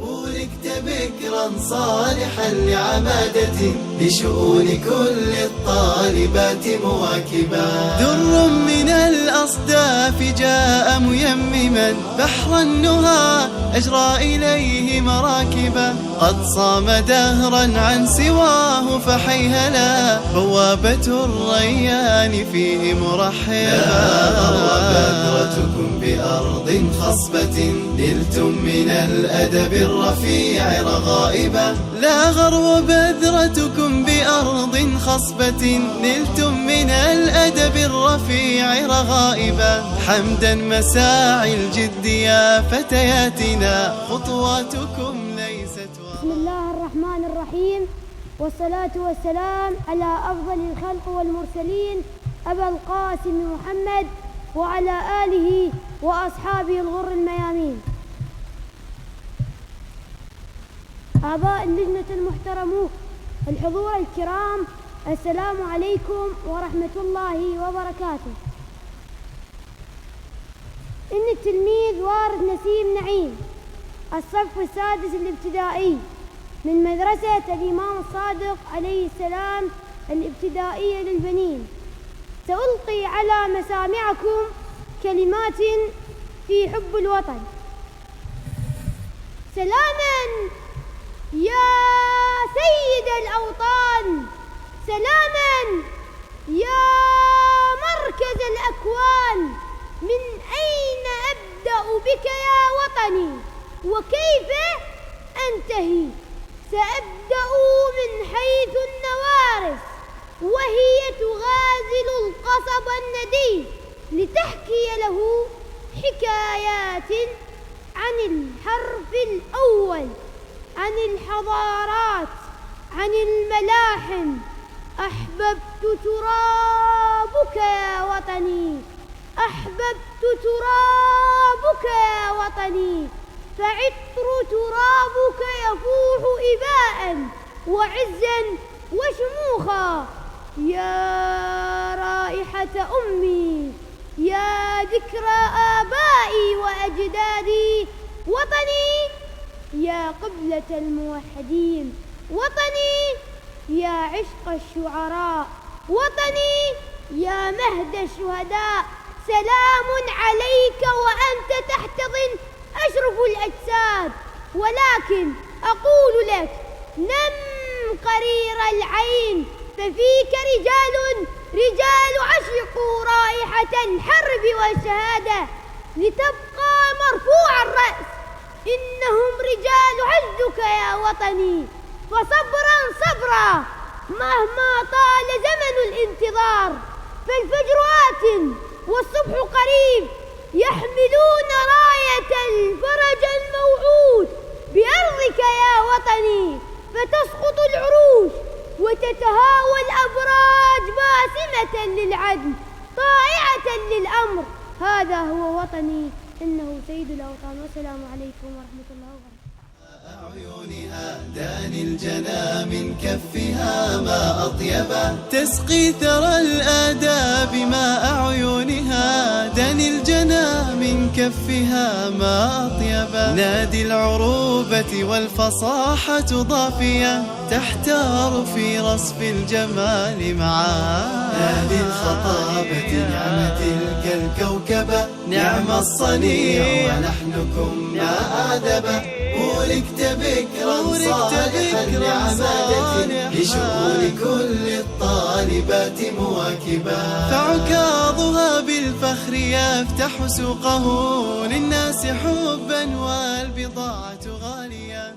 ولدت بكرا صالحا لعمادة لشؤون كل الطالبات مواكبا. در من الأصداف جاء ميمما بحر النهى أجرى إليه مراكبا. قد صام دهرا عن سواه فحيهلا بوابة الريان فيه مرحبا. بذرتكم بأرض خصبة نلتم من الأدب الرفيع رغائبا. لا غرو بذرتكم بأرض خصبة نلتم من الأدب الرفيع رغائبا. حمدا مساعي الجد يا فتياتنا خطواتكم ليست. بسم الله الرحمن الرحيم، والصلاة والسلام على أفضل الخلق والمرسلين أبا القاسم محمد وعلى آله وأصحابه الغر الميامين. آباء اللجنة المحترمون، الحضور الكرام، السلام عليكم ورحمة الله وبركاته. إن التلميذ وارد نسيم نعيم، الصف السادس الابتدائي من مدرسة الإمام الصادق عليه السلام الابتدائية للبنين. سألقي على مسامعكم كلمات في حب الوطن. سلاما يا سيد الأوطان، سلاما يا مركز الأكوان. من أين أبدأ بك يا وطني وكيف أنتهي؟ سأبدأ من حيث النوارس وهي تغازل القصب الندي لتحكي له حكايات عن الحرف الأول، عن الحضارات، عن الملاحم. أحببت ترابك يا وطني، أحببت ترابك يا وطني، فعطر ترابك يفوح إباء وعزا وشموخا. يا رائحة أمي، يا ذكرى آبائي وأجدادي. وطني يا قبلة الموحدين، وطني يا عشق الشعراء، وطني يا مهد الشهداء. سلام عليك وأنت تحتضن أشرف الأجساد، ولكن أقول لك نم قرير العين، ففيك رجال عشقوا رائحة الحرب والشهادة لتبقى مرفوع الرأس. إنهم رجال عزك يا وطني، فصبرا صبرا مهما طال زمن الانتظار. فالفجر آت والصبح قريب، يحملون راية الفرج الموعود بأرضك يا وطني. فتسقط العروش وتتهاوى الأبراج باسمة للعدل طائعة للأمر. هذا هو وطني، إنه سيد الأوطان. والسلام عليكم ورحمة الله وبركاته. أعينها داني الجنى من كفها ما أطيبه. تسقي ثرى الآداب ما أعينها داني الجنى من كفها ما أطيبه. نادي العروبة والفصاحة ضافية تحتار في رصف الجمال معاه. نادي الخطابة نعم تلك الكوكبة، نعم الصنيع ونحنكم ما آدبه. ولدت بكرا صالحا لعمادة لشؤون كل الطالبات مواكبا. فعكاظها بالفخر يفتح سوقه للناس حبا والبضاعة غالية.